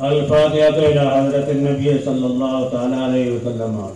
الفاتحة إلى حضرة النبي صلى الله تعالى عليه وسلم.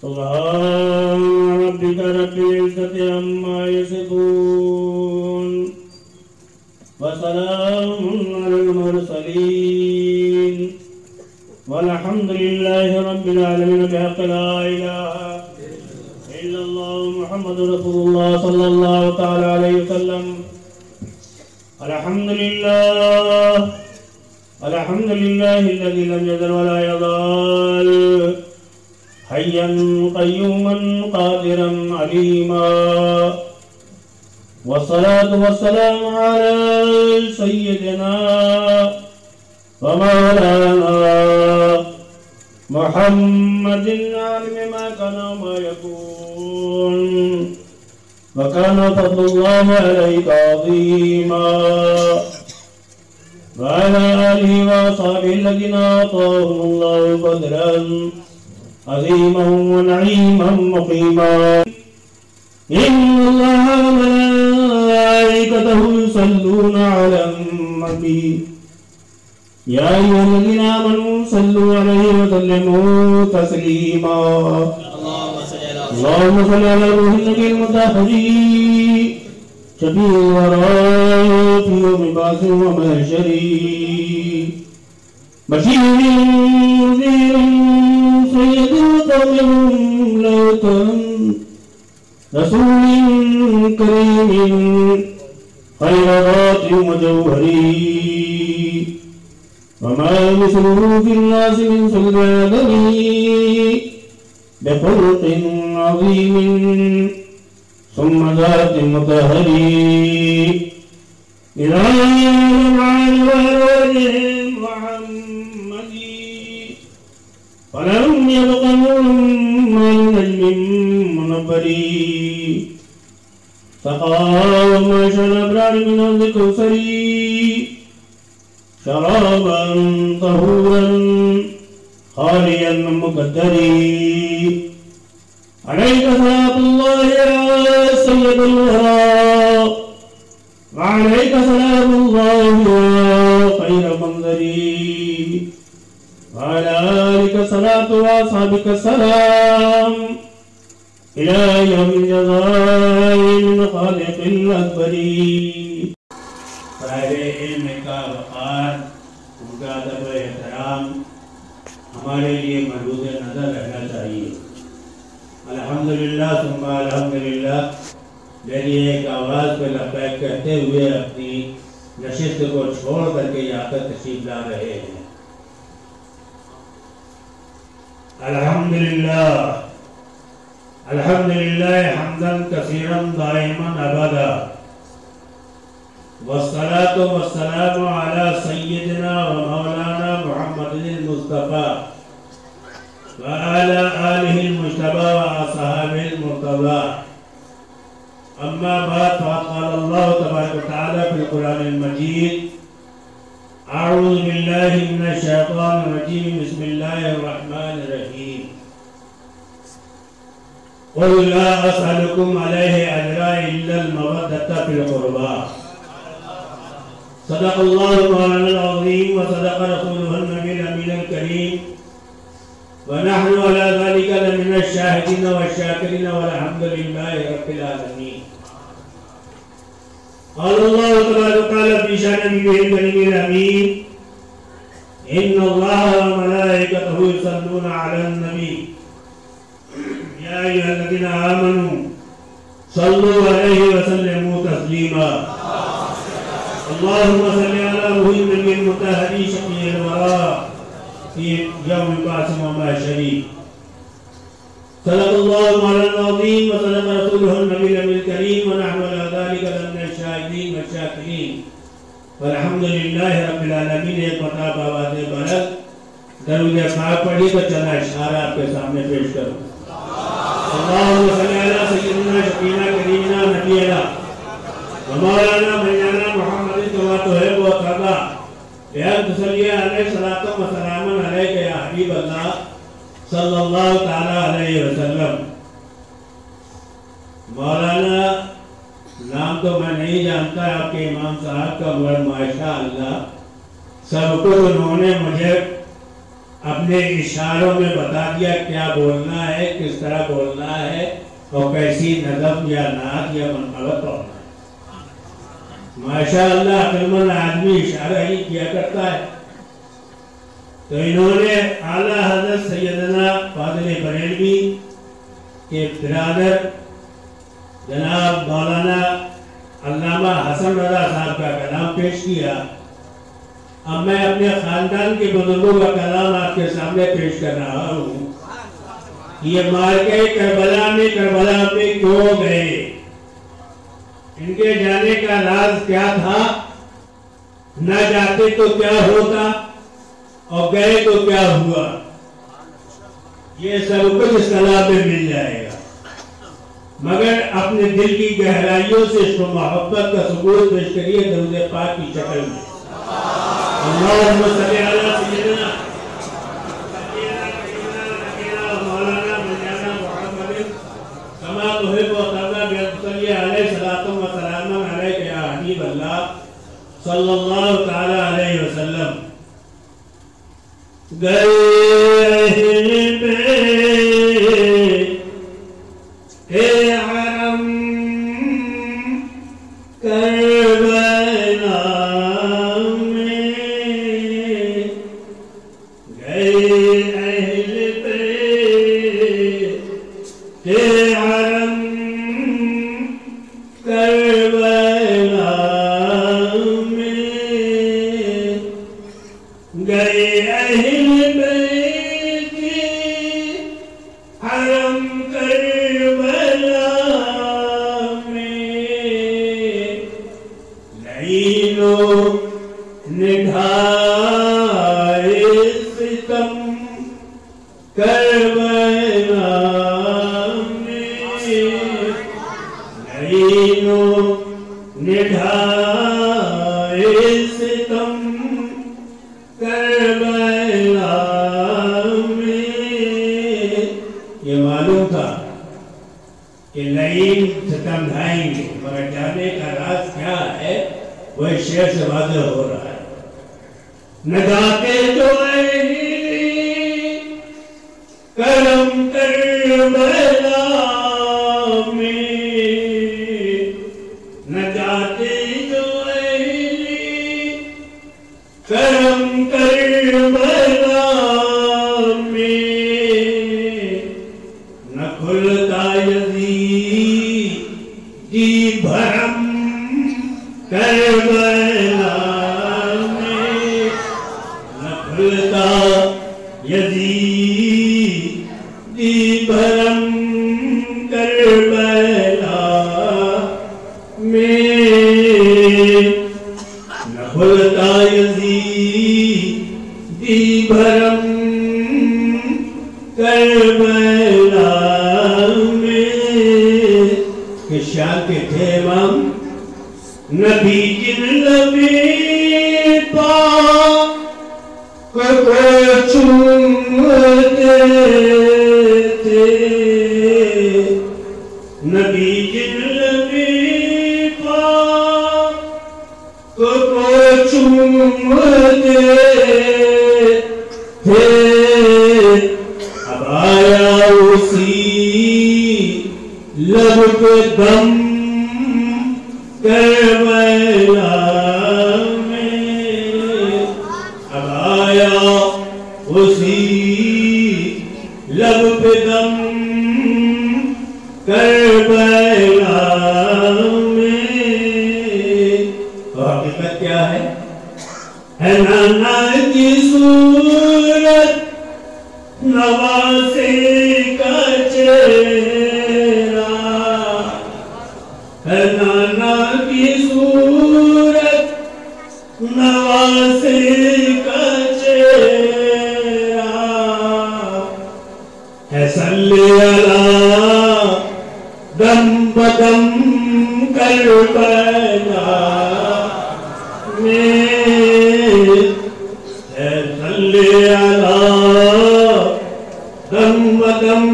سبحان ربك رب العزة عما يصفون وسلام على المرسلين والحمد لله رب العالمين بحق لا إله إلا الله محمد رسول الله صلى الله تعالى عليه وسلم. الحمد لله الذي لم يزل ولا يزال حيا قيوما قادرا عليما، والصلاة والسلام على سيدنا ومولانا محمد عالم ما كان وما يكون، وكان فضل الله عليك عظيما، وعلى آله وأصحابه الذين آتاهم الله فضلا عظيما ونعيما مقيما. إن الله وملائكته يصلون على النبي يا أيها الذين آمنوا صلوا عليه وسلموا تسليما. اللهم صل على روح النبي المطهر شفيع الورى في يوم بعث ومحشر، بشير نذير سيد قوم لوطن، رسول كريم خير ذات مجوهر، وما مثله في الناس من سلطان بخلق عظيم ثم ذات مطهر، إذا العال والوجه محمد فلم يبق من نجم منبر، سقى ومشى الأبرار من أرض كوثر شرابا طهورا خاليا مقدر. عليك صلاة الله يا سيد الورى، وعليك سلام الله يا خير منذري، وعلى آلك صلاة وأصحابك السلام إلى يوم الجزاء من خالق الأكبر. صاحب علم کا وقار، ان کا ادب و احترام ہمارے لیے محدود نظر رہنا چاہیے. الحمدللہ ثم الحمدللہ. میری ایک آواز پہ لبیک کہتے ہوئے اپنی نشست کو چھوڑ کر کے یہاں تک تشریف لا رہے ہیں. الحمدللہ حمدا کثیرا دائما ابدا، والصلاة والسلام على سيدنا ومولانا محمد المصطفى وعلى آله المجتبى وأصحابه المرتضى. أما بعد، فقال الله تبارك وتعالى في القرآن المجيد: أعوذ بالله من الشيطان الرجيم، بسم الله الرحمن الرحيم. قل لا أسألكم عليه أجرا إلا المودة في القربى. صدق الله مولانا العظيم وصدق رسوله النبي الأمين الكريم ونحن على ذلك لمن الشاهدين والشاكرين والحمد لله رب العالمين. قال الله تبارك وتعالى في شأن نبيه الكريم الأمين إن الله وملائكته يصلون على النبي يا أيها الذين آمنوا صلوا عليه وسلموا تسليما. اللهم صل على محمد المطهر شفيع الورى في يوم البعث ومحشره. صدق الله مولانا العظيم وصدق رسوله النبي الكريم ونحن على ذلك لمن الشاهدين والشاكرين والحمد لله رب العالمین. ایک مرتبہ آواز بلند درود پاک پڑھی تو چند اشعار آپ کے سامنے پیش کروں. اللهم صل على سيدنا شفيعنا كريمنا نبينا ومولانا مولانا محمد كما تحب وترضى بأن تصلي عليه صلاة وسلاما عليك يا حبيب الله صلی اللہ تعالی علیہ وسلم. مولانا نام تو میں نہیں جانتا آپ کے امام صاحب کا مگر ماشاء اللہ سب کچھ انہوں نے مجھے اپنے اشاروں میں بتا دیا کیا بولنا ہے, کس طرح بولنا ہے اور کیسی نظم یا نعت یا منقبت پڑھنا ہے. ماشاء اللہ عقلمند آدمی اشارہ ہی کیا کرتا ہے. تو انہوں نے اعلیٰ حضرت سیدنا فاضل بریلوی کے برادر جناب مولانا علامہ حسن رضا صاحب کا کلام پیش کیا. اب میں اپنے خاندان کے بزرگوں کا کلام آپ کے سامنے پیش کر رہا ہوں. یہ مارکے کربلا میں کیوں گئے, ان کے جانے کا راز کیا تھا, نہ جاتے تو کیا ہوتا اور گئے تو کیا ہوا, یہ سب کچھ اس کلام میں مل جائے گا. مگر اپنے دل کی گہرائیوں سے اس کو محبت کا ثبوت پیش کریے درود پاک کی شکل میں. اللہم صلی علی سیدنا مولانا مولانا محمد کما تحب وترضى بأن تصلي عليه صلاة وسلاما عليك يا حبیب اللہ صلی اللہ تعالی علیہ وسلم. گئے اے حرم کربلا میں, گئے اہل بیت اے حرم کربلا میں, گئے اہل بیت حرم کربلا میں, لعین و نڈھائے ستم کربلا میں, لعین و نڈھائے ستم کربلا میں. یہ معلوم تھا کہ لعین ستم ڈھائیں گے, مگر جانے کا راز کیا ہے وہ شعر سے واضح ہو رہا ہے. نگاتے جو اہلی کرم کربلا میں, نگاتے جو اہلی کرم کربلا میں, نہ کھلتا یزیدی بھرم کربلا میں, نہ کھلتا یزیدی بھرم کربلا میں, نہ کھلتا یزیدی بھرم کربلا میں. کہ شان کے تھے امام نبی جن لبی پاک کو چومتے تھے, اب آیا اسی لب پہ دم کربلا میں، اب آیا اسی لب پہ دم کربلا میں۔ تو حقیقت کیا ہے نانا کی صورت نواسے کا چہرہ، ہے نانا کی صورت نواسے کا چہرہ، ہے صلی اللہ دم بدم کربلا میں، ہے صلی اللہ دم بدم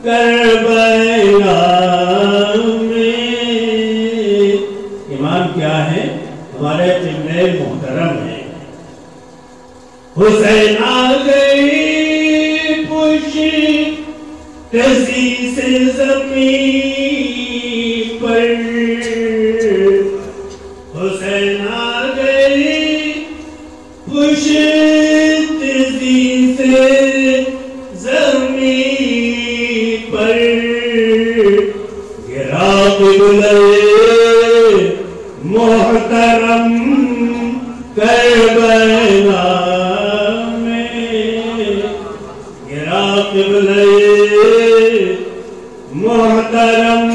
کربلا میں۔ امام کیا ہے؟ ہمارے قبلہ محترم ہے۔ حسین آ گئی پشتی سے زمین پر، حسین آ گئی پشتی سے زمین پر، گرا قبلہ محترم کربلا میں، گرا قبلہ محترم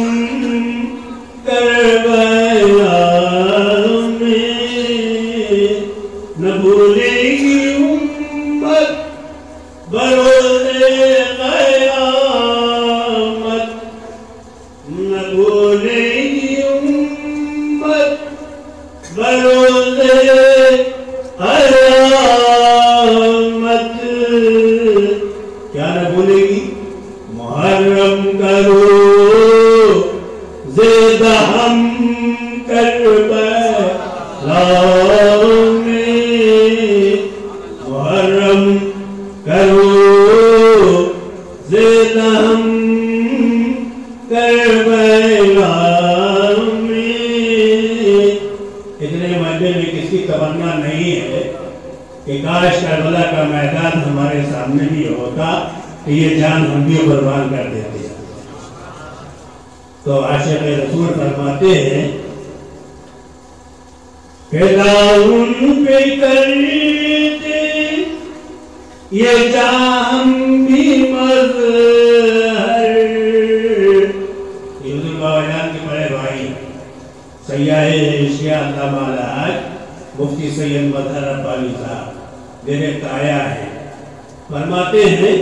کربلا میں، نہ بھولے گی امت بروز قیامت، نہ بھولے گی امت بروز قیامت، کیا نہ بھولے گی؟ محرم کرو زیدہ ہم کربلا میں، محرم کرو زیدہ ہم کربلا میں۔ اتنے مجمع میں کس کی تمنا نہیں ہے کہ کاش کربلا کا میدان ہمارے سامنے بھی ہوتا کہ یہ جان ہم بھی قربان کر دیتے۔ تو عاشق رسول فرماتے ہیں فدا ان پہ کرتے یہ جان بھی مظہر۔ یہ حضور بابا جان کے بڑے بھائی سیاح ایشیا علامہ الحاج مفتی سید مظہر ربانی صاحب میرے تایا ہیں، فرماتے ہیں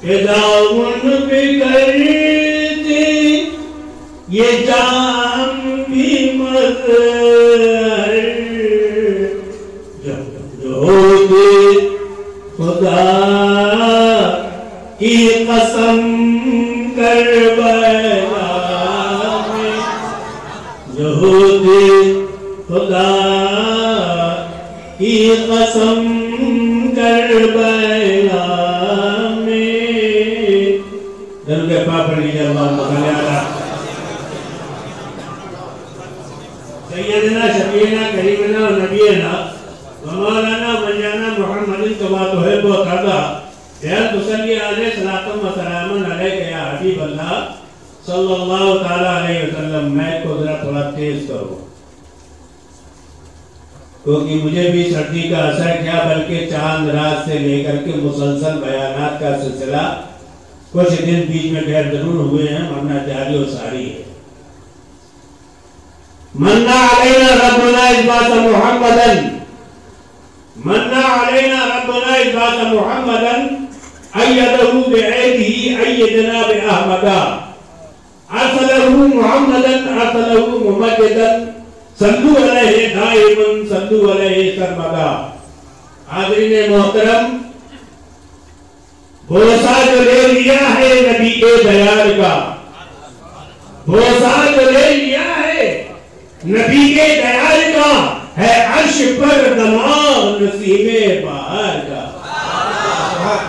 فدا ان پہ کرتے یہ جان بھی مظہر، جو ہوتے خدا کی قسم کربلا میں، جو ہوتے خدا کی قسم کربلا میں۔ درود پاک پڑھ لیجیے اللہم صلی علی سیدنا شفیعنا کریمنا و نبینا و مولانا منجانا محمد کما تحب و ترضی، یا تصلی علیہ صلاۃ و سلام علیک یا حبیب اللہ صلی اللہ تعالی علیہ وسلم۔ میں کو ذرا تھوڑا تیز کروں کیونکہ مجھے بھی سردی کا اثر کیا بلکہ چاند رات سے لے کر کے مسلسل بیانات کا سلسلہ کچھ دن بیچ میں غیر ضرور ہوئے ہیں، ورنہ جاری و ساری ہے۔ منّا علینا ربنا اثبات محمدا، منّا علینا ربنا اثبات محمدا ایدہ بعیدہ ایدنا باحمدا، ارسلہ محمدا ارسلہ ممجدا، صلو علیہ دائما صلو علیہ سرمدا۔ حاضرین محترم، بھروسہ جو لے لیا ہے نبی کے دیار کا، بھروسہ جو لے لیا ہے نبی کے دیار کا، ہے عرش پر دماغ نسیم بہار کا۔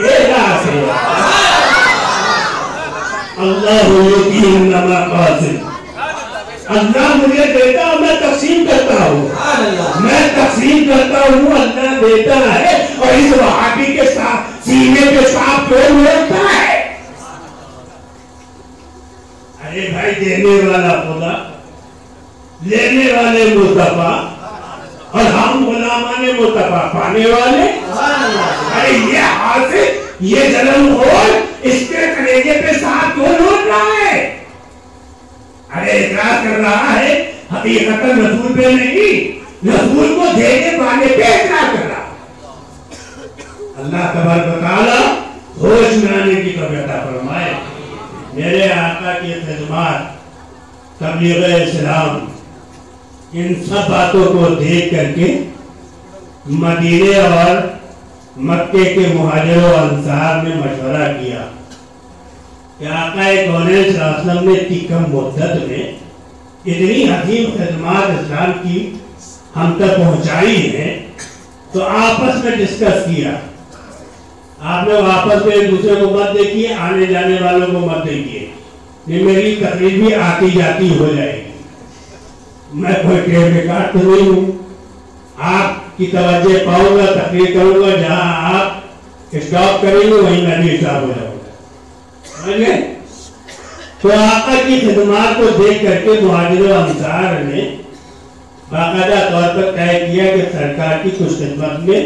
اللہ اللہ مجھے دیتا ہوں، میں تقسیم کرتا ہوں، میں تقسیم کرتا ہوں، اللہ دیتا ہے۔ اور اس وہابی کے ساتھ سینے کے ساتھ کون ہوتا ہے؟ ارے بھائی، دینے والا خدا، لینے والے مصطفیٰ، اور ہم غلامان مصطفیٰ پانے والے۔ ارے یہ حاصل، یہ جنم خور اس کے کلیجے پہ ساتھ کون ہو رہا ہے؟ ارے اعتراض کر رہا ہے حقیقت رسول پہ نہیں، رسول کو دینے والے پہ اعتراض کر رہا۔ اللہ تبارک و تعالیٰ ہوش میں آنے کی توفیق عطا فرمائے۔ میرے آقا کی خدمات، تبلیغ اسلام، ان سب باتوں کو دیکھ کر کے مدینے اور مکے کے مہاجر و انصار نے مشورہ کیا کہ آقا کونین صلی اللہ علیہ وسلم نے اتنی کم مدت میں اتنی عظیم خدمات اسلام کی ہم تک پہنچائی ہیں، تو آپس میں ڈسکس کیا۔ آپ نے آپس میں ایک دوسرے کو مت دیکھیے، آنے جانے والوں کو مت دیکھیے، یہ میری تقریر بھی آتی جاتی ہو جائے گی، میں کوئی ٹیم میں کاٹ تو نہیں ہوں، آپ کی توجہ پاؤں گا، تقریر کروں گا، جہاں آپ اسٹاپ کریں گے وہیں میں بھی اسٹاپ ہو جاؤں گا۔ تو آقا کی خدمات کو دیکھ کر کے مہاجر و انصار نے باقاعدہ طور پر طے کیا کہ سرکار کی کچھ خدمت میں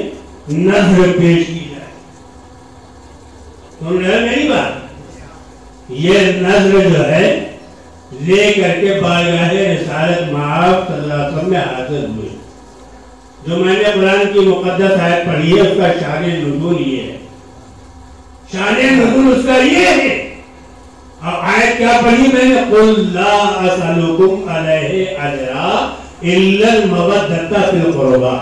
نظر پیش کی جائے۔ سن رہے میری بات؟ یہ نظر جو ہے لے کر کے بارگاہ رسالت مآب صلی اللہ علیہ وسلم میں حاضر ہوئی۔ جو میں نے قرآن کی مقدس آیت پڑھی ہے اس کا شان نزول یہ ہے، شان نزول اس کا یہ ہے۔ اب آیت کیا پڑھی میں نے؟ قُلْ لَا أَسْأَلُكُمْ عَلَيْهِ أَجْرًا إِلَّا الْمَوَدَّةَ فِي الْقُرْبَى۔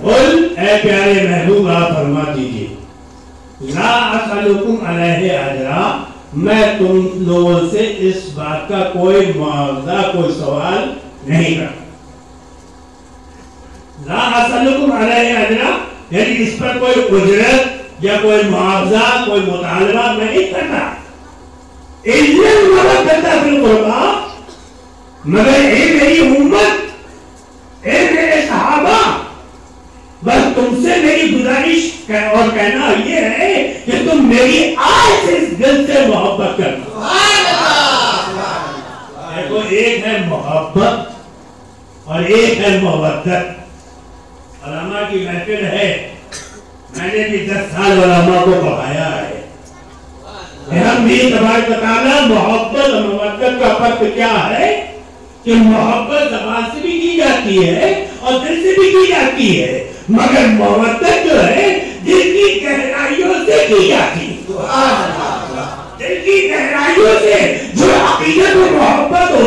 قُلْ، اے پیارے محبوب آپ فرما دیجئے، لَا أَسْأَلُكُمْ عَلَيْهِ أَجْرًا، میں تم لوگوں سے اس بات کا کوئی معاوضہ، کوئی سوال نہیں کرتا۔ لَا أَسْأَلُكُمْ عَلَيْهِ أَجْرًا یعنی اس پر کوئی اجرت یا کوئی معاوضہ، کوئی مطالبہ میں نہیں کرتا۔ إِلَّا الْمَوَدَّةَ فِي الْقُرْبَى، مگر اے میری امت، اے میرے صحابہ، بس تم سے میری گزارش اور کہنا یہ ہے کہ تم میری آج سے اس دل سے محبت کرنا۔ دیکھو، ایک ہے محبت اور ایک ہے مودت۔ علماء کی محفل ہے، میں نے بھی 10 سال علماء کو پڑھایا ہے۔ ہم بھی تبارک و تعالیٰ محبت اور مودت کا فرق کیا ہے کہ محبت زبان سے بھی کی جاتی ہے اور دل سے بھی کی جاتی ہے، مگر مودت جو ہے دل کی گہرائیوں سے کی جاتی ہے۔ دل کی گہرائیوں سے جو عقیدت و محبت ہو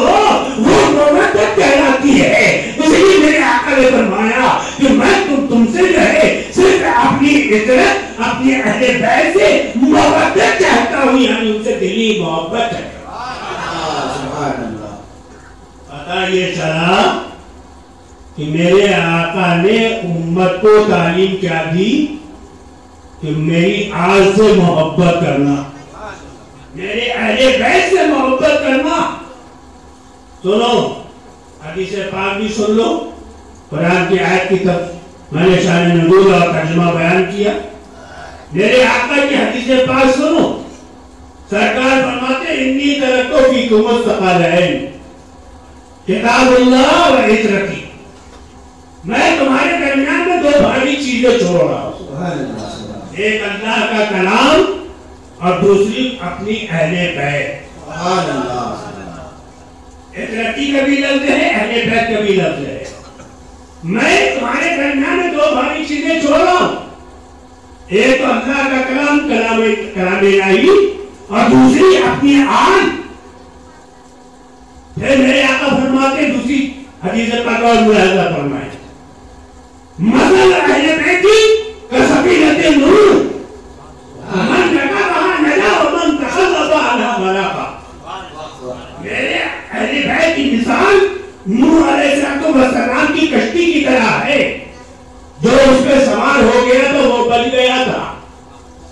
وہ مودت کہلاتی ہے۔ اس لیے میرے آقا نے فرمایا کہ میں تم سے جو ہے صرف اپنی عزت، اپنی اہل بیت سے محبت چاہتا ہوں، یعنی ان سے دلی محبت چاہتا ہوں۔ پتہ یہ چلا کہ میرے آقا نے امت کو تعلیم کیا دی کہ میری آل سے محبت کرنا، میرے اہل بیت سے محبت کرنا۔ سنو، حدیث پاک بھی سن لو، قرآن کی آیت کی طرف میں نے شان نزول اور ترجمہ بیان کیا۔ میرے آقا کی حدیث پاک سنو، سرکار فرماتے انی ترکتو فیکم الثقلین، کتاب اللہ و عترتی، میں تمہارے درمیان میں 2 بھاری چیزیں چھوڑ رہا ہوں، ایک اللہ کا کلام اور دوسری اپنی اہل بیت۔ عترتی کا بھی لفظ ہے، اہل بیت کا بھی لفظ ہے۔ میں تمہارے درمیان میں 2 بھاری چیزیں چھوڑ رہا ہوں، ایک تو اللہ کا کلام، کلام الہی، اور دوسری اپنی آن۔ پھر میرے آقا فرماتے دوسری حدیث پاک اور ملاحظہ فرمائے، مثل اہل بیتی کسفینۃ نوح، من رکبہا نجا ومن تخلف عنہا غرق۔ میرے اہل بیت کی مثال نوح علیہ السلام کی کشتی کی طرح ہے، جو اس پہ سوار ہو گیا تو وہ بچ گیا تھا،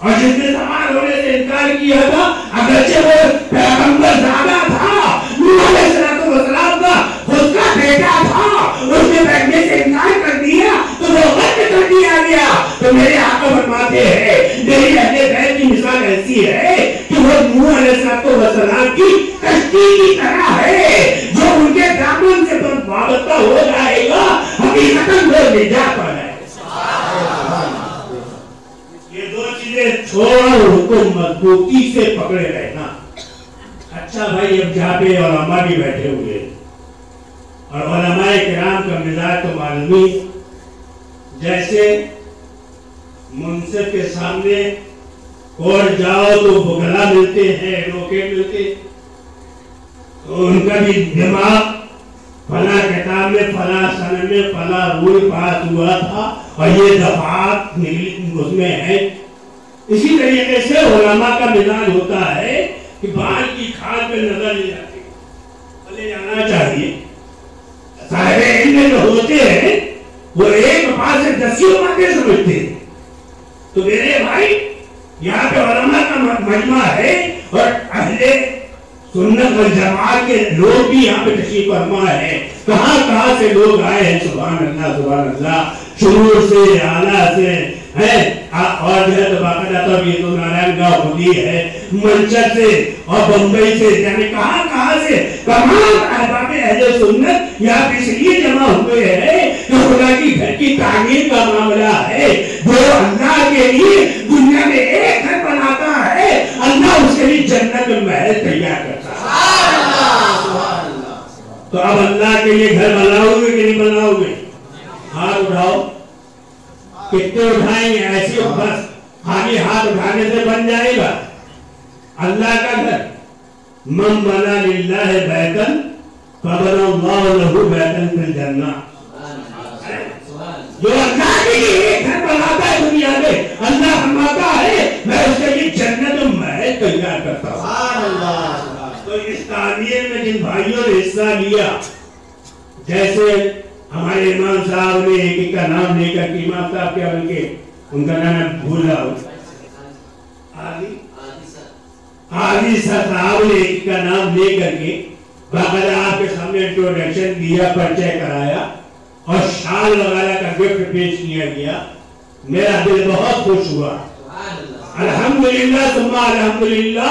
اور جس نے سوال ہونے سے انکار کیا تھا اگرچہ وہ پیغمبر زیادہ تھا، نوح علیہ السلام کا خود کا بیٹا تھا، اس نے بیٹھنے سے انکار کر دیا تو وہ غلط کر دیا گیا. تو میرے آقا فرماتے ہیں میری اہل بیت کی مثال ایسی ہے کہ وہ نوح علیہ السلام کی کشتی کی طرح ہے جو ان کے دامن سے وابستہ ہو جائے گا حقیقتاً وہ نجات پا جائے گا. یہ دو چیزیں چھوڑو، ان کو مضبوطی سے پکڑے رہنا. اچھا بھائی اب جہاں پہ علماء بھی بیٹھے ہوئے اور علماء کرام کا مزاج تو معلوم ہی، جیسے منصف کے سامنے کورٹ جاؤ تو بگلا ملتے ہیں، روکے ملتے، تو ان کا بھی دماغ فلاں کتاب میں فلاں سند میں فلاں رول پاس ہوا تھا اور یہ دفعات اس میں ہے. اسی طریقے سے علماء کا مزاج ہوتا ہے کہ بال کی کھال پہ نظر لے جاتے ہیں، لے جانا چاہیے. صاحب علم جو ہوتے ہیں وہ ایک بات سے دسیوں باتیں سمجھتے ہیں. تو میرے بھائی یہاں پہ علماء کا مجمع ہے اور اہل سنت والجماعت کے لوگ بھی یہاں پہ تشریف فرما ہے. کہاں کہاں سے لوگ آئے ہیں، سبحان اللہ سبحان اللہ، شرور سے اعلیٰ سے ہے، اور جو ہے تو باقاعدہ تو یہ تو نارائن گاؤں ہوتی ہے، منچر سے اور بمبئی سے، یعنی کہاں کہاں سے تمام احباب اہل سنت یہاں پہ اس لیے جمع ہوئے ہیں کہ خدا کی گھر کی تعمیر کا معاملہ ہے. جو اللہ کے لیے دنیا میں ایک گھر بناتا ہے اللہ اس کے لیے جنت میں محل تیار کرتا ہے. تو اب اللہ کے لیے گھر بناؤ گے کہ نہیں بناؤ گے؟ ہاتھ اٹھاؤ. کتنے اٹھائیں گے؟ ایسی بس خالی ہاتھ اٹھانے سے بن جائے گا؟ اللہ کا گھر، من بنا للہ بیتن فبنى اللہ لہ بیتن فی الجنہ. جو اللہ کے لیے ایک گھر بناتا ہے دنیا میں، اللہ فرماتا ہے میں اس کے لیے جنت و محل تیار کرتا ہوں. تو اس تعمیر میں جن بھائیوں نے حصہ لیا، جیسے ہمارے امام صاحب نے ایک کا نام لے کر کے، امام صاحب کیا بلکہ ان کا نام ہے بھولا ہوں، عادی صاحب نے ایک کا نام لے کر کے باقاعدہ آپ کے سامنے انٹروڈکشن دیا، پرچہ کرایا اور شال وغیرہ کا گفٹ پیش کیا گیا. میرا دل بہت خوش ہوا. الحمدللہ ثم الحمدللہ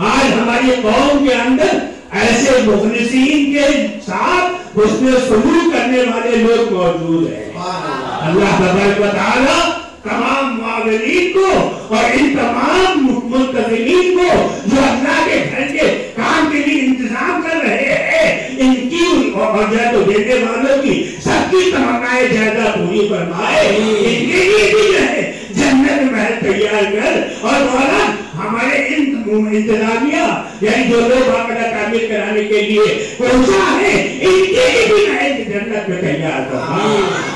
آج ہماری قوم کے اندر ایسے مخلصین کے ساتھ حسن سلوک کرنے والے لوگ موجود ہیں. اللہ تبارک و تعالی تمام معاونین کو اور ان تمام منتظمین کو جو اللہ کے گھر کے کام کے لیے انتظام کر رہے ہیں، ان کی اور جو دینے والوں کی سب کی تمنائیں زیادہ پوری فرمائے. ان کے لیے بھی جو ہے جنت محل تیار کر. اور مولا ہمارے انتظامیہ یعنی جو لوگ باقاعدہ تعمیر کرانے کے لیے پہنچا ہے، ان کے لیے بھی محل جنت میں تیار کر.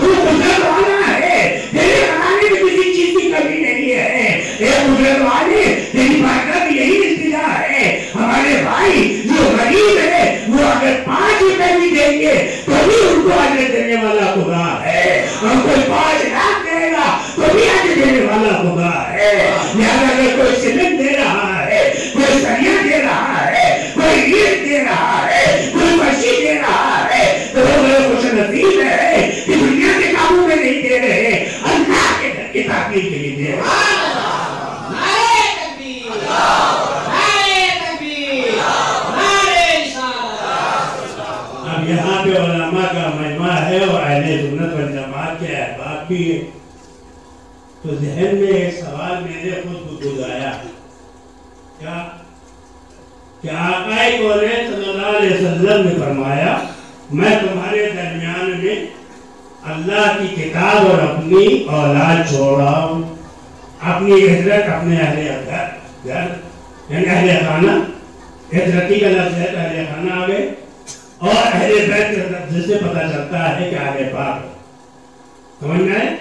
وہ گزر والا ہے، تیرے بنانے میں کسی چیز کی کمی نہیں ہے. ایک گزر والے تیری بات بھی یہی التجا ہے. ہمارے بھائی جو غریب ہے وہ اگر 5 روپے بھی دیں گے تو بھی ان کو اجر دینے والا خدا ہے. ہم کوئی 5 لاکھ دے گا تو بھی اجر دینے والا خدا ہے. لہذا اگر کوئی سمنٹ دے رہا ہے، کوئی سریا دے رہا ہے، کوئی اینٹ دے رہا ہے، کوئی فرشی دے رہا ہے، تو وہ بڑے خوش نصیب ہے کہ دنیا کے کاموں میں نہیں دے رہے، اللہ کے گھر کی تعمیر کے لیے دے رہے. اب یہاں پہ علماء کا مجمع ہے اور اہل سنت والجماعت کے احباب بھی ہے. تو ذہن میں ایک سوال میرے خود گزایا، کیا کہ آقا کونین صلی اللہ علیہ وسلم نے فرمایا میں تمہارے درمیان میں اللہ کی کتاب اور اپنی اولاد چھوڑ رہا ہوں. اپنی ہجرت اپنے اہل گھر یعنی اہل خانہ، ہجرتی کا لفظ ہے، اہل خانہ آ گئے، اور اہل بیت جس سے پتہ چلتا ہے کہ اہل پاک. سمجھ میں آئے؟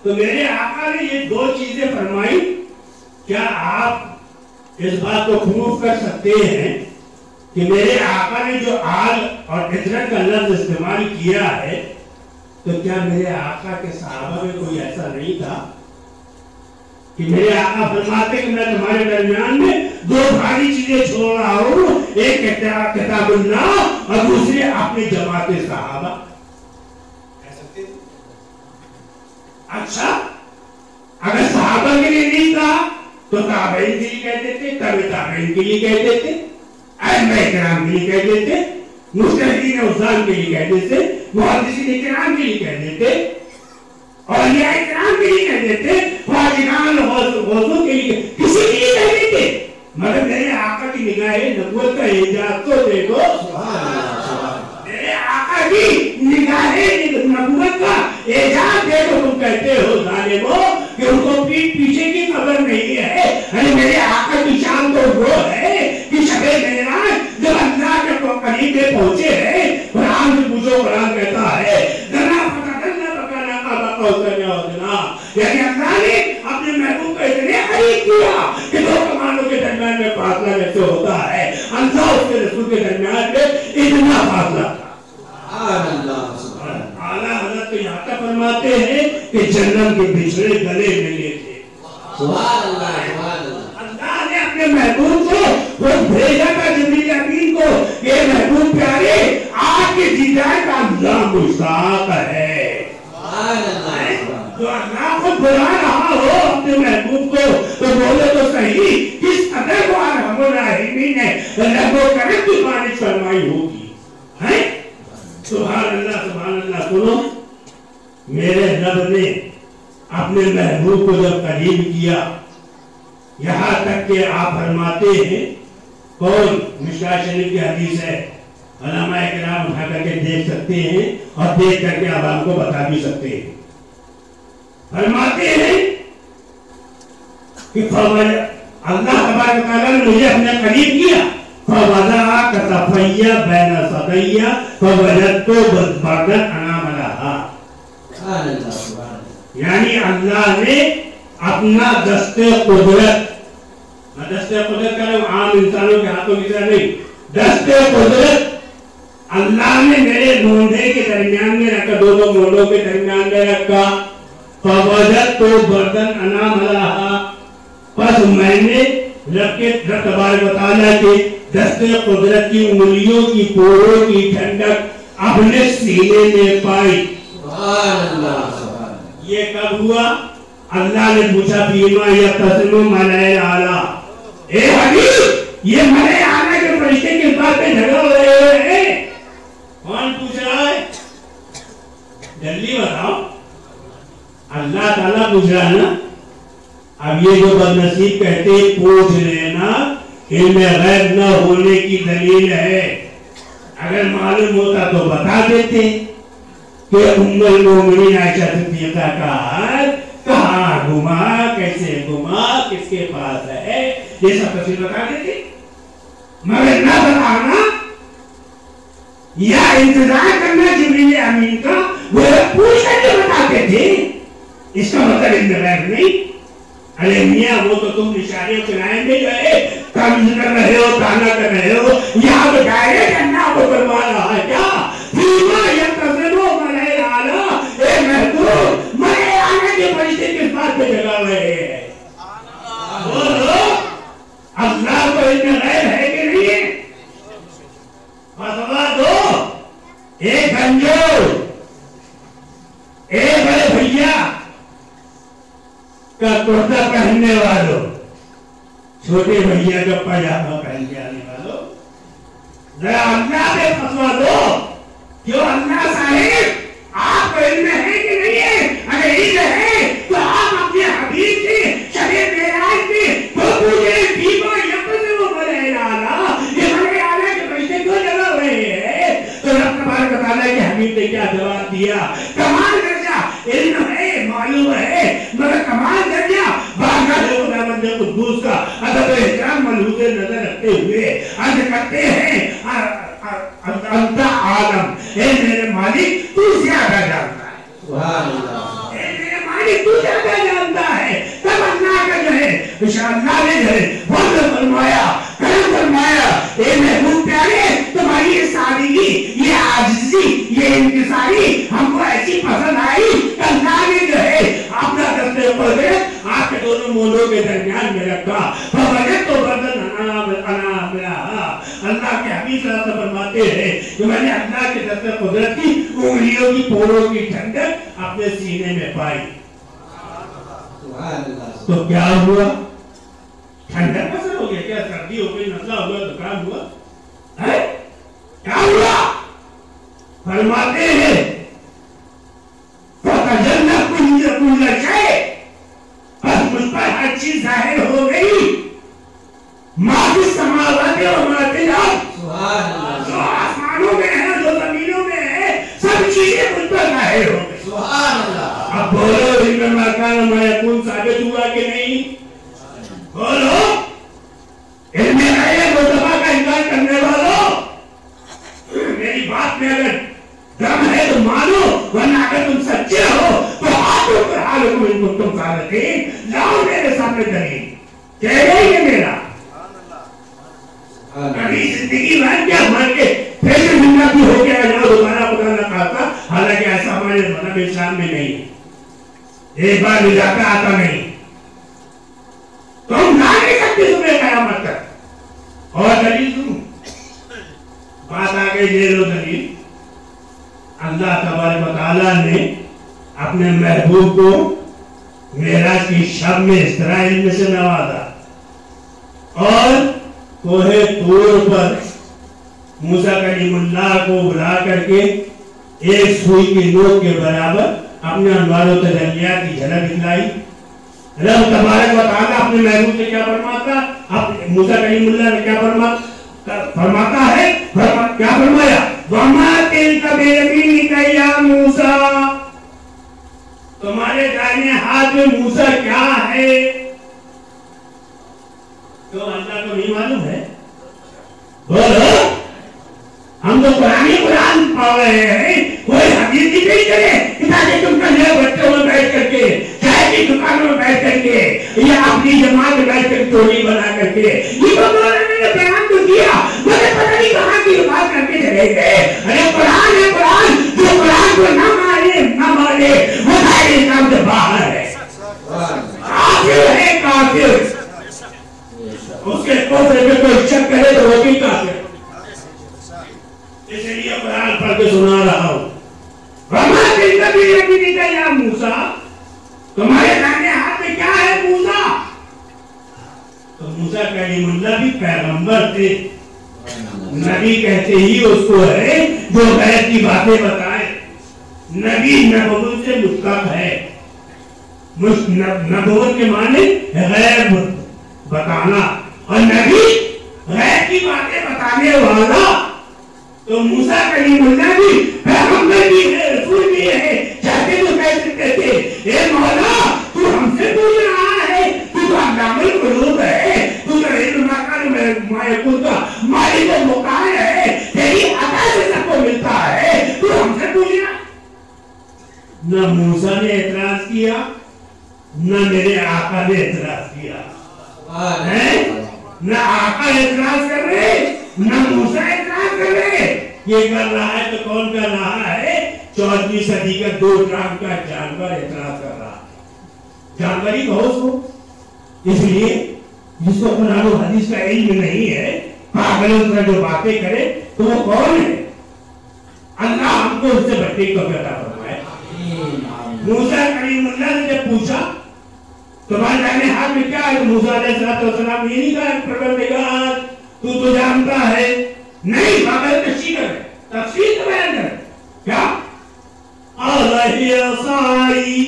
تو میرے آقا نے یہ 2 چیزیں فرمائی. کیا آپ اس بات کو پروف کر سکتے ہیں کہ میرے آقا نے جو آل اور ہجرت کا لفظ استعمال کیا ہے تو کیا میرے آقا کے صحابہ میں کوئی ایسا نہیں تھا کہ میرے آقا فرماتے کہ میں تمہارے درمیان میں دو بھاری چیزیں چھوڑ رہا ہوں، ایک کتاب اللہ اور دوسرے اپنے جماعت صحابہ. کہہ سکتے ہیں اچھا اگر صحابہ کے لیے نہیں کہا تو تابعین کے لیے کہتے تھے، تابعین کے لیے کہتے تھے، ائمہ کرام کے لیے کہتے تھے، مجتہدین اوزان کے لیے کہتے تھے، محدثین کرام کے لیے کہتے تھے، اولیاء کرام کے لیے کہتے تھے، فاضلان غوثوں کے لیے، کسی کے لیے کہتے تھے. مگر میرے آقا کی نگاہ نبوت کا اعجاز تو دیکھو. میرے آقا کی نگاہ نبوت کا اعجاز دیکھو. تم کہتے ہو ظالمو کہ ان کو پیٹ پیچھے کی خبر نہیں ہے. ارے میرے آقا کی شان تو وہ ہے کہ شب معراج جب اللہ کے قریب میں پہنچے ہیں، قرآن سے پوچھو، قرآن کہتا ہے یعنی اللہ نے اپنے محبوب کا اتنے قریب کیا کہ دو کمانوں کے درمیان میں فاصلہ جیسے ہوتا ہے، اللہ اس کے رسول کے درمیان میں اتنا فاصلہ تھا. اعلیٰ حضرت تو یہاں کا فرماتے ہیں کہ جنم کے بچھڑے گلے ملے تھے. اللہ نے اپنے محبوب کو وہ بھیجا تھا جبریل امین کو کہ محبوب پیارے آپ کے دیدار کا اللہ مشتاق ہے. جو اللہ کو بلا رہا ہو اپنے محبوب کو تو بولے تو صحیح کس قدر کو ارحم الراحمین نے رحم و کرم کی بارش فرمائی ہوگی. سبحان اللہ سبحان اللہ. سنو، میرے رب نے اپنے محبوب کو جب قریب کیا یہاں تک کہ آپ فرماتے ہیں، کون مشکاۃ شریف کی حدیث ہے، علماء کرام اٹھا کر کے دیکھ سکتے ہیں اور دیکھ کر کے آپ کو بتا بھی سکتے ہیں. فرماتے ہیں کہ اللہ تبارک و تعالیٰ نے مجھے اپنے قریب کیا، فوضع کتفی بین صدی فوجدت بردن انام لها. یعنی اللہ نے اپنا دست قدرت، دست قدرت کا نام عام انسانوں کے ہاتھوں کی طرح نہیں، دست قدرت اللہ نے میرے مونڈے کے درمیان میں رکھا، دونوں مونڈوں کے درمیان میں رکھا. فوجدت بردن انام لها، پس میں نے رب تبارک و تعالیٰ کے دست قدرت کی انگلیوں کی پوروں کی ٹھنڈک اپنے سینے میں پائی. یہ کب ہوا؟ اللہ نے پوچھا فیما یختصم ملائے اعلیٰ، اے حبیب یہ ملائے اعلیٰ کے فرشتے کس بات پہ جھگڑ رہے ہیں؟ کون پوچھ رہا ہے؟ جلدی بتاؤ. اللہ تعالیٰ پوچھ رہا ہے نا. اب یہ جو بدنصیب کہتے پوچھ لینا علم غیب نہ ہونے کی دلیل ہے. اگر معلوم ہوتا تو بتا دیتے کہ ام المومنین عائشہ صدیقہ کا حال کہاں گھما، کیسے گھما، کس کے پاس ہے، یہ سب تفصیل بتا دیتے. مگر نہ بتانا یا انتظار کرنا جبریل امین کا، وہ پوچھ کر کے بتاتے تھے، اس کا مطلب علم غیب نہیں. ارے میاں وہ تو تم اشارے کنائے میں جو ہے تمز کر رہے ہو، تانا کر رہے ہو، یہاں تو ڈائریکٹ اللہ کو کروا رہا ہے. کیا فیما یختصم ملائے اعلیٰ، اے محبوب ملائے اعلیٰ کے فرشتے کس بات پہ جگا رہے ہیں؟ بولو اللہ کو علم غیب ہے کہ نہیں ہے؟ فتوا دو. ایک گنجو، ایک بڑے بھیا کا کرتا پہننے والوں، چھوٹے بھیا کا پاجامہ پہن کے آنے والوں، ذرا اللہ سے فتوا دو. کیوں اللہ صاحب آپ کو علم ہے کہ نہیں ہے؟ اگر علم ہے تو آپ اپنے حبیب سے شب معراج میں تو پوچھے فیما یختصم ملائے اعلیٰ، یہ ملائے اعلیٰ کے فرشتے کیوں جگا رہے ہیں؟ تو رب تبارک و تعالیٰ کے حبیب نے کیا جواب دیا؟ کمال درجہ علم ہے، معلوم ہے، مگر کمال درجہ بارگاہ خدا بندے قدوس کا ادب و احترام ملحوظ نظر رکھتے ہوئے عرض کرتے ہیں انت عالم، اے میرے مالک تو زیادہ جانتا ہے. سبحان اللہ. اے میرے مالک تو زیادہ جانتا ہے. تب اللہ کا جو ہے اللہ نے جو ہے فضل فرمایا، کرم فرمایا. اے محبوب پیارے تمہاری یہ سادگی، یہ عاجزی، یہ انکساری ہم کو ایسی پسند آئی کہ اللہ نے جو ہے اپنا دست قدرت آپ کے دونوں دونوں کے درمیان میں رکھا فوجدت بدنا اللہ کے حبیب صلی اللہ علیہ وسلم فرماتے ہیں کہ میں نے اللہ کے دست قدرت کی انگلیوں کی پوروں کی ٹھنڈک اپنے سینے میں پائی. تو کیا ہوا؟ ٹھنڈک اثر ہو گیا کیا؟ سردی ہو گئی، نزلہ ہوا، زکام ہوا؟ کیا ہوا؟ فرماتے ہیں فَتَجَلَّ كُلَّ شَيْءٍ، بس مجھ پر ہر چیز ظاہر ہو گئی. مَا فِي السَّمَاوَاتِ وَمَا فِي الْأَرْضِ، جو آسمانوں میں ہے جو زمینوں میں ہے سب چیزیں مجھ پر ظاہر ہو گئی. اب بولو انما کان ما یکون ثابت ہوا کہ نہیں؟ بولو علم غیب و دفاع کا انکار کرنے والوں، میری بات میں اگر دم ہے تو مانو، ورنہ اگر تم سچے ہو تو ہاتھوں پر حالکم ان کو تم صادقین لاؤ میرے سامنے دلیل. کہہ گئی یہ میرا کبھی زندگی بھر کیا مر کے پھر سے زندہ بھی ہو گیا جاؤ دوبارہ خدا نہ کہتا، حالانکہ ایسا ہمارے مذہب اسلام میں نہیں ہے. ایک بار ملاتا آتا نہیں تو ہم لا نہیں سکتے تمہیں قیامت تک. اور دلیل سنو، بات آ گئی لے لو دلیل. اللہ تبارک و تعالیٰ نے اپنے محبوب کو معراج کی شب میں اسرائیل میں سے نوازا اور کوہ طور پر موسیٰ کلیم اللہ کو بلا کر کے ایک سوئی کی نوک کے برابر اپنے انوار و تجلیات کی جھلک دکھلائی. رب تبارک و تعالیٰ اپنے محبوب سے کیا فرماتا؟ موسیٰ کلیم اللہ نے کیا فرماتا ہے؟ کیا فرمایا؟ وَمَا تِلْكَ بِيَمِينِكَ يَا مُوسَىٰ، تمہارے دائیں ہاتھ میں موسیٰ کیا ہے؟ تو اللہ کو نہیں معلوم ہے؟ بولو، ہم تو قرآن پڑھ رہے ہیں، کوئی حدیث بھی نہیں کرے تاکہ تم کل بچوں میں بیٹھ کر کے چائے کی دکانوں میں بیٹھ کر کے یا اپنی جماعت میں بیٹھ کر ٹولی بنا کر کے یہ تو مولانا نے بیان تو کیا مگر پتہ نہیں کہاں کی بات کر کے چلے گئے. ارے قرآن ہے، قرآن جو قرآن کو نہ مانے وہ سارے اسلام سے باہر ہے، کافر ہے، کافر. اس کے کفر میں کوئی شک کرے تو وہ بھی کافر. اس لیے قرآن پڑھ کے سنا رہا ہوں. وَمَا تِلْكَ بِيَمِينِكَ يَا مُوسَىٰ، تمہارے دائیں ہاتھ میں کیا ہے موسیٰ؟ تو موسیٰ کلیم اللہ بھی پیغمبر تھے، نبی کہتے ہی اس کو ہے جو غیب کی باتیں بتائے. نبی نبوت سے مشتق ہے. نبوت کے معنی غیب بتانا اور نبی غیب کی باتیں بتانے والا. تو موسیٰ کلیم اللہ بھی پیغمبر بھی ہے، رسول بھی ہے. چاہتے تو کہہ سکتے تھے اے مولا تو ہم سے پوچھ رہا ہے، تو علام الغیوب ہے، تو علم ما یکون کا مالک و مختار ہے، تیری عطا سے سب کو ملتا ہے، تو ہم سے پوچھ رہا. نہ موسیٰ نے اعتراض کیا نہ میرے آقا نے اعتراض کیا. نہ آقا اعتراض کر رہے نہ موسیٰ اعتراض کر رہے. یہ کر رہا ہے تو کون کر رہا ہے؟ 14ویں صدی کا 2 ٹانگ کا جانور اعتراض کر رہا ہے. جانور ہی کہو اس کو. اس لیے جس کو قرآن و حدیث کا علم نہیں ہے پاگلوں سے جو باتیں کرے تو وہ کون ہے؟ اللہ ہم کو اس سے بچنے کو عطا فرمائے. موسیٰ کلیم اللہ نے جب پوچھا تمہارے دائیں ہاتھ میں کیا ہے؟ موسیٰ علیہ السلام یہ نہیں کہا پروردگار تو جانتا ہے. نہیں، باقی تشریح کر تفصیل تو بیان کر. کیا؟ علیہ عصائی،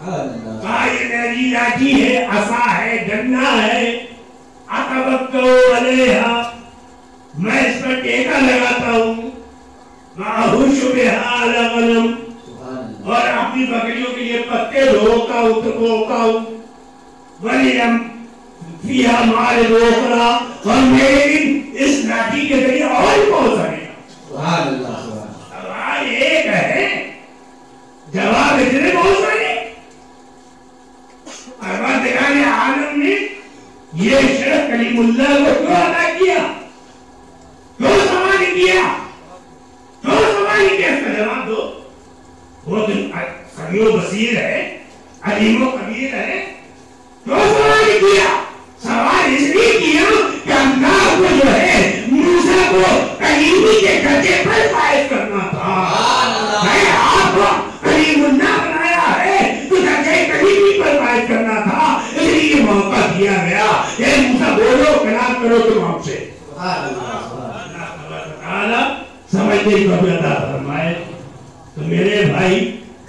کہا یہ میری لاٹھی ہے، عصا ہے، ڈنڈا ہے. اتوکل علیہا، میں اس پر ٹیکا لگاتا ہوں. احوش بہا علی غنم، اور اپنی بکریوں کے لیے پتے دھوتا ہوں. ولیم فیہا مارد اخرى، اور میری اس لاٹھی کے ذریعے اور بہت سارے. سبحان اللہ. سوال ایک ہے، جواب اتنے بہت سارے. پروردگار عالم نے یہ شرف کلیم اللہ کو کیوں عطا کیا؟ کیوں سوال کیا؟ کیوں سوال کیا؟ اس کا جواب دو. وہ سمیع و بصیر ہے، علیم و خبیر ہے. کیوں سوال گیا اے موسیٰ بولو کلام کرو تم ہم سے. اللہ سمجھنے کی توفیق عطا فرمائے. تو میرے بھائی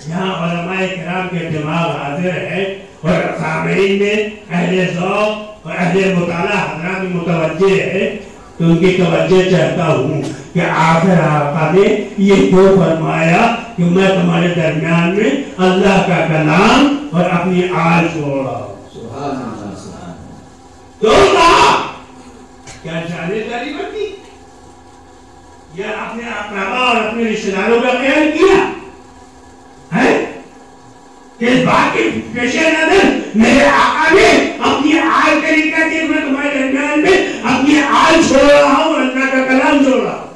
یہاں علماء کرام کے دماغ حاضر ہے اور سامعین میں اہل ذوق اور اہل مطالعہ حضرات متوجہ ہے. تو ان کی توجہ چاہتا ہوں کہ آخر آقا نے یہ کیوں فرمایا کہ میں تمہارے درمیان میں اللہ کا کلام اور اپنی آل چھوڑ رہا ہوں. تو کہا کیا جانے داری بنتی یا اپنے اقربا اور اپنے رشتہ داروں کا خیال کیا ہے کہ اس بات کے پیش نظر میرے آقا نے اپنی آل طریقہ کہ میں تمہارے درمیان میں اپنی آل چھوڑ رہا ہوں اللہ کا کلام چھوڑ رہا ہوں.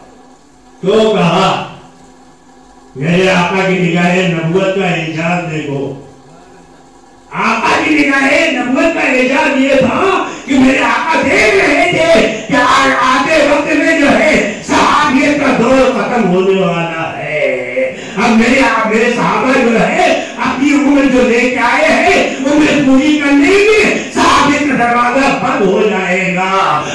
تو کہا میرے آقا کی نگاہ نبوت کا اعجاز دیکھو. آقا کی نگاہ نبوت کا اعجاز یہ تھا کہ میرے آقا دیکھ رہے تھے کہ آتے وقت میں جو ہے صحابیت کا دور ختم ہونے والا ہے. اب میرے صحابہ جو ہے اپنی عمر جو لے کے آئے ہیں عمر پوری کرنے میں صحابیت کا دروازہ بند ہو جائے گا.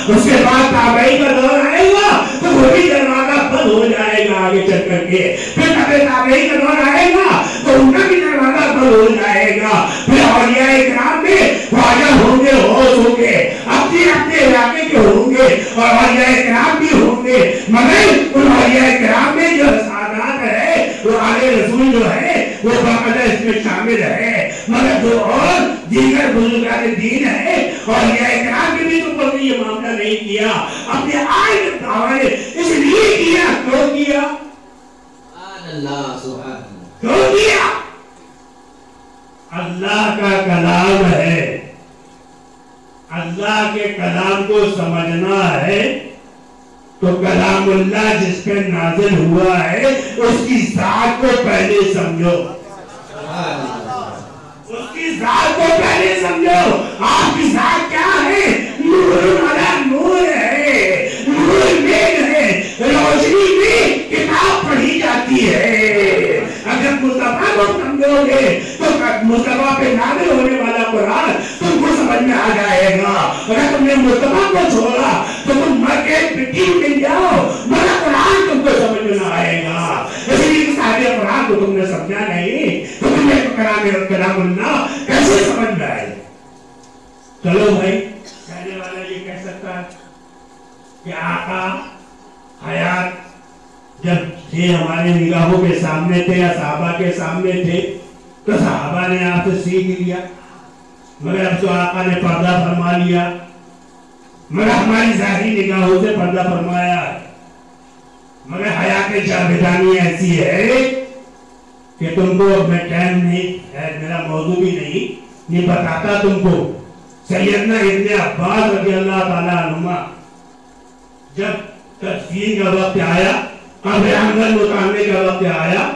اس کے بعد تابعی کا دور آئے گا تو وہ بھی دروازہ بند ہو جائے گا آگے چل کر کے. پھر تابعی کا دور آئے گا تو ان کا بھی دروازہ بند ہو جائے گا. پھر اولیاء کرام میں خواجہ ہوں گے ہوش ہوں گے اپنے اپنے علاقے کے ہوں گے اور اولیاء کرام بھی ہوں گے. مگر ان اولیاء کرام میں جو سعادات ہے وہ آل رسول جو ہے وہ باقاعدہ اس میں شامل ہے. مگر جو اور دیگر بزرگان دین ہے اولیاء کرام کے بھی تو کوئی یہ معاملہ نہیں کیا. اپنے آئے حوالے اس لیے کیا. کیوں کیا؟ کیوں کیا؟ اللہ کا کلام ہے. اللہ کے کلام کو سمجھنا ہے تو کلام اللہ جس پہ نازل ہوا ہے اس کی ذات کو پہلے سمجھو. اس کی ذات کو پہلے سمجھو. آپ کی ذات کیا ہے؟ نور والا نور ہے. نور میں ہے روشنی میں کتاب پڑھی جاتی ہے. اگر مصطفیٰ کو سمجھو گے تو مصطفیٰ پہ نازل ہونے والا قرآن تم کو سمجھ میں آ جائے گا. اگر تم نے مصطفیٰ کو چھوڑا تو تم مر کے پٹی مل جاؤ مگر قرآن تم کو سمجھ میں نہ آئے گا. اس لیے کہ صاحب قرآن کو تم نے سمجھا نہیں تو تم نے کلام اللہ کیسے سمجھ میں آئے. چلو بھائی کہنے والا یہ کہہ سکتا ہے کہ آقا حیات جب تھے ہمارے نگاہوں کے سامنے تھے یا صحابہ کے سامنے تھے تو صحابہ نے آپ سے سیکھ لیا. مگر اب تو آقا نے پردہ فرما لیا. مگر ہماری ظاہری نگاہوں سے پردہ فرمایا ہے. مگر حیات جاویدانی ایسی ہے کہ تم کو میں ٹائم نہیں ہے میرا موضوع بھی نہیں بتاتا تم کو. سیدنا ابن عباس رضی اللہ تعالیٰ عنہما جب تدفین کا وقت آیا قبر انگل اتارنے کا وقت آیا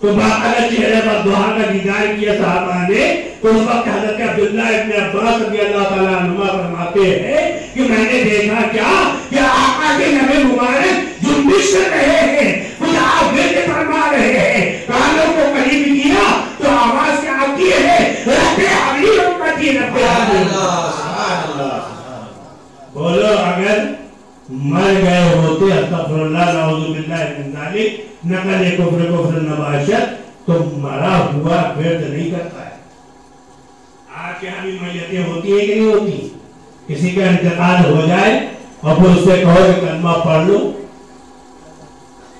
تو باقاعدہ چہرے پر دعا کا دیدار کیا صحابہ نے. تو اس وقت حضرت عبداللہ ابن عباس رضی اللہ تعالیٰ عنہما فرماتے ہیں کہ میں نے دیکھا کیا کہ آقا کے لب مبارک جنبش کر رہے ہیں کچھ آپ بیٹے فرما رہے ہیں. کانوں کو قریب کیا تو آواز کیا آتی ہے رب حبلی امتی رب حبلی. بولو اگر مر گئے ہوتے استغفر اللہ نعوذ باللہ من ذالک نقل کفر نباشت تو مرا ہوا ورد نہیں کرتا ہے. آپ کے یہاں بھی میتیں ہوتی ہیں کہ نہیں ہوتی؟ کسی کا انتقال ہو جائے اور پھر اس سے کہو کہ کلمہ پڑھ لو.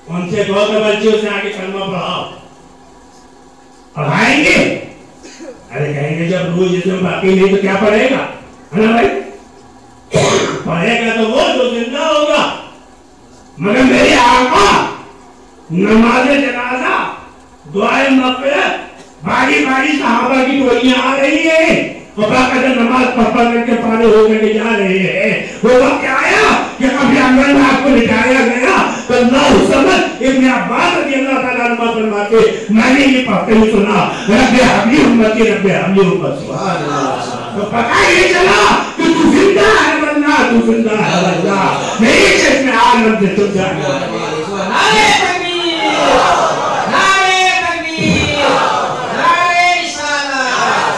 ان سے کہو کہ بچیوں سے آگے کلمہ پڑھاؤ. پڑھائیں گے؟ ارے کہیں گے جب روح جسم باقی نہیں تو کیا پڑھے گا؟ ہے نا بھائی؟ پڑھے گا تو وہ جو زندہ ہوگا. مگر میرے آقا نماز جنازہ دعائے مغفرت باری باری صحابہ کی ٹولیاں آ رہی ہیں اور باقاعدہ نماز پڑھ کے پارے ہو کے جا رہے ہیں. وہ وقت آیا کہ قبر انگل میں آپ کو لٹایا گیا تو اللہ سمجھ ابن عباس رضی اللہ تعالیٰ عنہ فرماتے میں نے یہ پڑھتے ہوئے سنا رب حبلی امتی رب حبلی امتی. تو پتہ یہ چلا کہ تو زندہ ہے بندہ تو زندہ ہے بندہ نہیں کہ اس میں عالم سے تم جانا. نعرہ تکبیر نعرہ تکبیر نعرہ رسالت.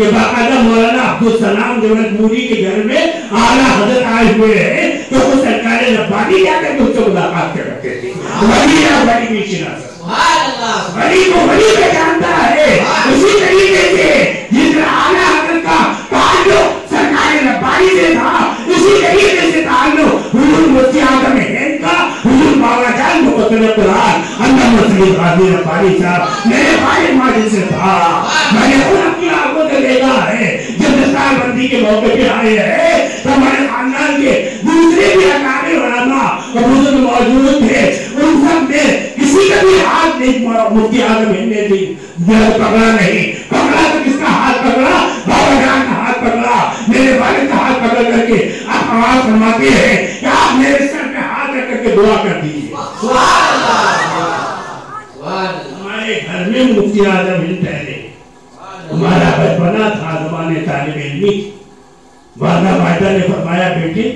کہ باقاعدہ مولانا عبدالسلام جبلپوری کے گھر میں اعلیٰ حضرت آئے ہوئے ہیں تو وہ سرکار ربانی جا کر اس سے ملاقات کر رکھتے تھے. ولی یا ولی بھی شناس ولی کو ولی پہچانتا ہے. اسی طریقے سے جس طرح اعلیٰ حضرت کا تعلق سرکار ربانی سے تھا اسی طریقے سے تعلق حضور مفتی اعظم ہند کا حضور بابا جان مقدم قرآن علامہ سید قادری ربانی صاحب میرے بھائی ماجد سے تھا. میں نے خود اپنی آنکھوں سے دیکھا ہے جب دستار بندی کے موقع پہ آئے ہیں تو ہمارے خاندان کے دوسرے بھی اکابر علماء اور بزرگ موجود تھے. ان سب نے کسی کا بھی ہاتھ نہیں مفتی اعظم ہند نے پکڑا نہیں. پکڑا تو کس کا ہاتھ پکڑا؟ بابا جان کا ہاتھ پکڑا. میرے والد کا ہاتھ پکڑ کر کے آپ آواز فرماتے ہیں کہ آپ میرے سر پہ ہاتھ رکھ کر کے دعا کر دیجیے. ہمارے گھر میں مفتی اعظم ہند پہلے ہمارا بچپنا تھا زمانے طالب علمی. والدہ والدہ نے فرمایا بیٹے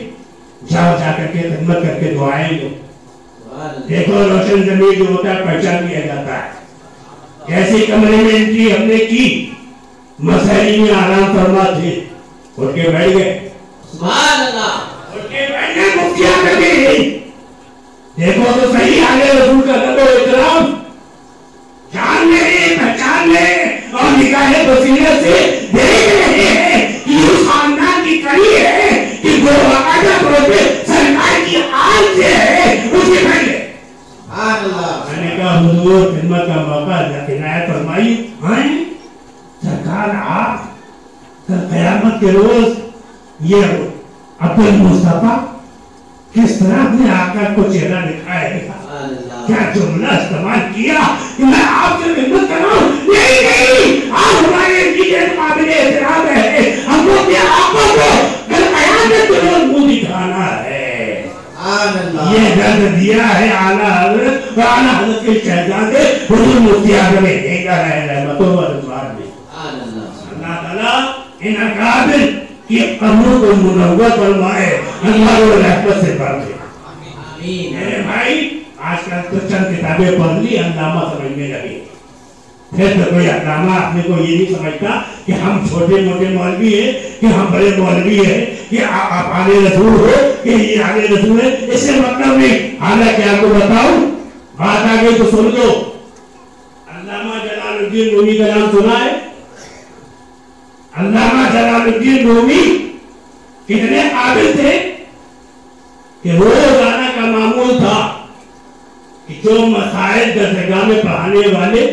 جاؤ جا کر کے خدمت کر کے دعائیں دو. دیکھو روشن ضمیر جو ہوتا ہے پہچان لیا جاتا ہے. جیسے کمرے میں انٹری ہم نے کی مسئلے میں آرام فرما تھے اٹھ کے بیٹھ گئے. اٹھ کے بیٹھ گئے مفتی اعظم ہند. دیکھو تو صحیح آگے رسول کا ادب و احترام جان لے پہچان لے اور نگاہ بصیرت سے دیکھ رہے ہیں کہ اس خاندان کی کڑی ہے کہ وہ باقاعدہ طور پہ سرکار کی آل سے ہے اس کے پہلے. میں نے کہا حضور خدمت کا موقع عنایت فرمائی. سرکار آپ قیامت کے روز یہ عبد المصطفیٰ کس طرح اپنے آقا کو چہرہ دکھائے گا؟ کیا جملہ استعمال کیا کہ میں آپ سے خدمت کر رہا ہوں؟ نہیں آپ ہمارے لیے قابل احترام ہے. ہم کو اپنے آقا کو کل قیامت کے روز منہ دکھانا ہے. یہ درد دیا ہے اعلیٰ حضرت اور اعلیٰ حضرت کے شہزادے حضور مفتی اعظم ہند رحمتہ و رضوان نے. اللہ تعالیٰ ان اکابر کی قبروں کو منور فرمائے انوار و رحمت سے بھر دے. میرے بھائی آج کل تو چند کتابیں پڑھ لی علامہ سمجھنے لگے. پھر تو کوئی علامہ اپنے کو یہ نہیں سمجھتا کہ ہم چھوٹے موٹے مولوی ہیں کہ ہم بڑے مولوی ہیں کہ آپ آلے رسول ہو کہ یہ آلے رسول ہے. اس سے مطلب نہیں. حالانکہ آپ کو بتاؤں بات آگے تو سن دو. علامہ جلال الدین رومی کا نام سنا ہے؟ علامہ جلال الدین رومی کتنے قابل تھے کہ روزانہ کا معمول تھا کہ جو مسائل درسگاہ میں پڑھانے والے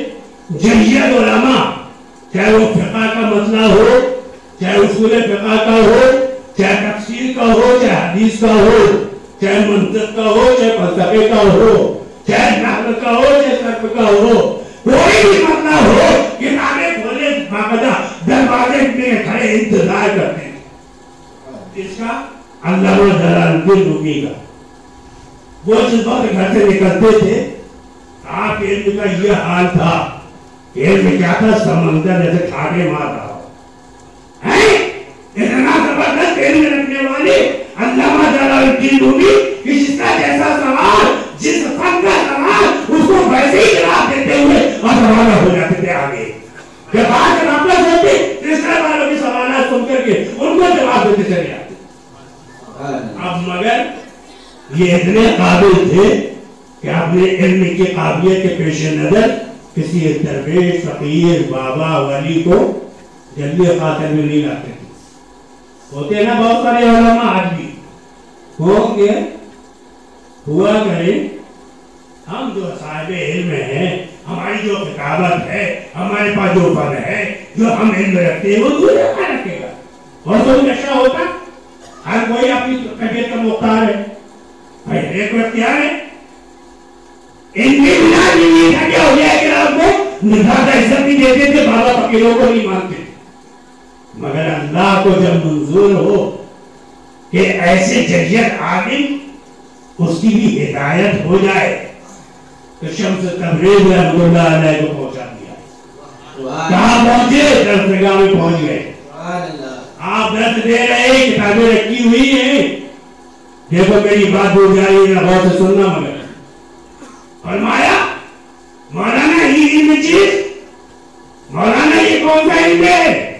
جہیت علماء چاہے وہ فقہ کا مسئلہ ہو چاہے اصول فقہ کا ہو چاہے تفسیر کا ہو چاہے حدیث کا ہو چاہے منطق کا ہو چاہے فلسفے کا ہو چاہے نحو کا ہو چاہے صرف کا ہو کوئی بھی مسئلہ ہو کتابیں کھولے باقاعدہ دروازے میں کھڑے انتظار کرتے ہیں. اس کا علامہ جلال الدین رومی کا وہ جس وقت گھر سے نکلتے تھے آپ علم کا یہ حال تھا. علم کیا تھا؟ سمندر جیسے ٹھاٹے مار رہا ہو. اتنا زبردست علم رکھنے والے علامہ جلال الدین رومی جس کا جیسا سوال جس فن کا سوال اس کو ویسے ہی جواب دیتے ہوئے اور روانہ ہو جاتے تھے آگے. جب آج واپس ہوتے تیسرے والوں کے سوالات سن کر کے ان کو جواب دیتے چلے جاتے. اب مگر یہ اتنے قابل تھے کہ اپنے علم کی قابلیت کے پیش نظر کسی درویش فقیر بابا ولی کو جلدی خاطر میں نہیں لاتے تھے. ہوتے ہیں نا بہت سارے علماء آج بھی ہوں گے ہوا کریں. ہم جو صاحب علم ہیں ہماری جو کتابت ہے ہمارے پاس جو فن ہے جو ہم علم رکھتے ہیں وہ دوسرا کیا رکھے گا. اور کوئی نشہ ہوتا ہر کوئی اپنی طبیعت کا مختار ہے. بھائی ایک کو اختیار ہے. ان کے بنا نہیں تھا کیا ہو جائے کہ آپ کو زیادہ عزت نہیں دیتے تھے بابا فقیروں کو نہیں مانتے تھے. مگر اللہ کو جب منظور ہو کہ ایسے ججیت عالم اس کی بھی ہدایت ہو جائے تو شمس تبریز رحمۃ اللہ علیہ کو پہنچا دیا. کہاں پہنچے؟ درسگاہ میں پہنچ گئے. آپ درس دے رہے کتابیں رکھی ہوئی ہیں. دیکھو میری بات ہو جائے گی غور سے سننا. مگر فرمایا مولانا یہ علم چیز مولانا یہ کون سا علم ہے؟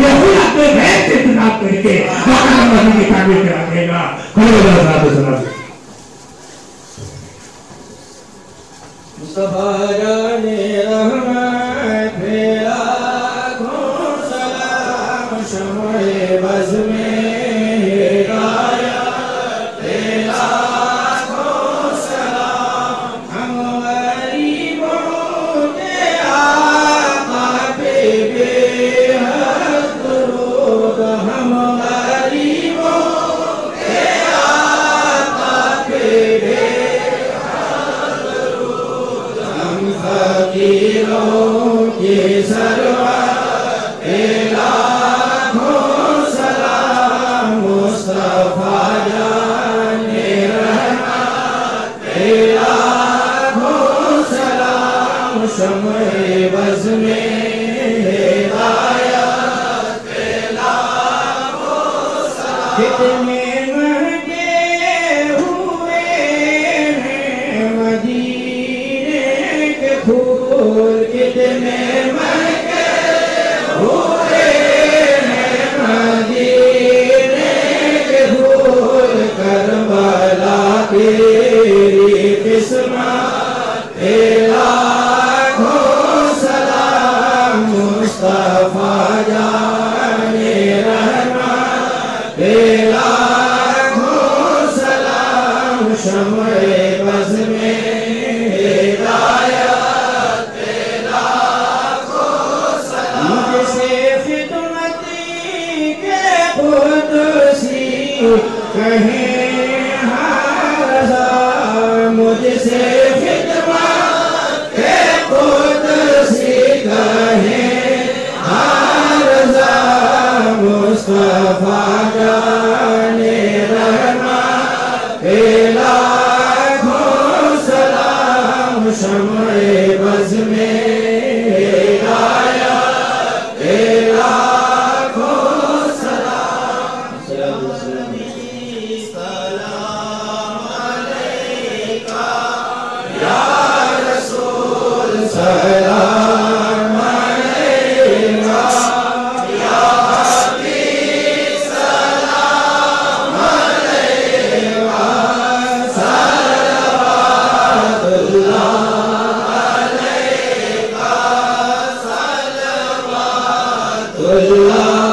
یہ خود اپنے غیر سے انتخاب کر کے مقام مہدی کی تعمیر کرا دے گا. مصطفیٰ جان رحمت پھیلا کھوں سلام شمع بز میں ہدایت پھیلا کھوں سلام ہم غریبوں کے آقا پہ بے حد درود ہم غریبوں کے آقا پہ بے فقیروں کی سرور لاکھوں سلام مصطفیٰ جان رحمت لاکھوں سلام شمع بز میں ہدایت لاکھوں سلام کتنے مہنگے ہوئے ہیں مدینے کے پھول کتنے مہنگے ہوئے ہیں مدینے کے پھول کربلا تیری قسمت لاکھوں سلام مصطفیٰ جان رحمت لاکھوں سلام شمع بز میں کہیں ہارزا مجھ سے خدمت کے قدسی کہیں ہارزا مصطفیٰ جان رحمت لاکھوں سلام شمع بز میں ہدایت لاکھوں سلام سلام علیکہ یا رسول سلام علیکہ یا حبیب سلام علیکہ صلوات اللہ علیکہ صلوات اللہ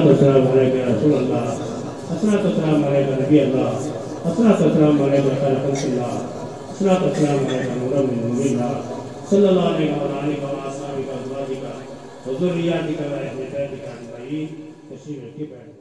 والسلام علیکم یا رسول اللہ، والسلام علیکم نبی اللہ، والسلام علیکم خیر خلق اللہ، والسلام علیکم نور من نور اللہ، صلی اللہ علیہ وآلہ وآصحابہ وازواجہ وذریاتہ و اہل بیتہ اجمعین. تشریف رکھیے بیٹھ